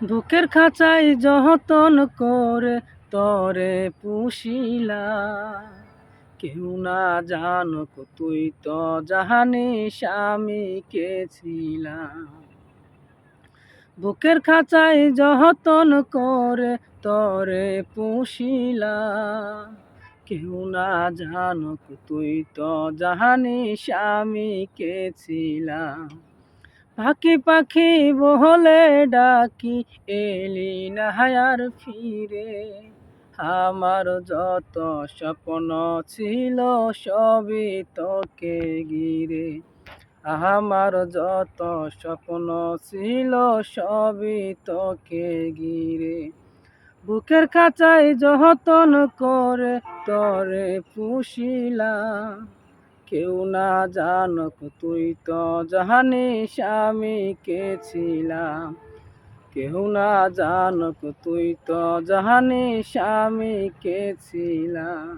বুকের খাঁচায় যতন করে তরে পুষিলাম, কেউ না জানুক তুই তো জানিস আমি কে ছিলাম। বুকের খাঁচায় যতন করে তরে পুষিলাম, কেউ না জানুক তুই তো জানিস আমি কে ছিলাম। পাখি পাখি বলে ডাকি এলি না আর ফিরে, আমার যত স্বপ্ন ছিল সবই তোকে ঘিরে। আমার যত স্বপ্ন ছিল সবই তোকে ঘিরে। বুকের খাঁচায় যতন করে তরে পুষিলাম, কেউ না জানুক তুই তো জানিস আমি কে ছিলাম। কেউ না জানুক তুই তো জানিস আমি কে ছিলাম।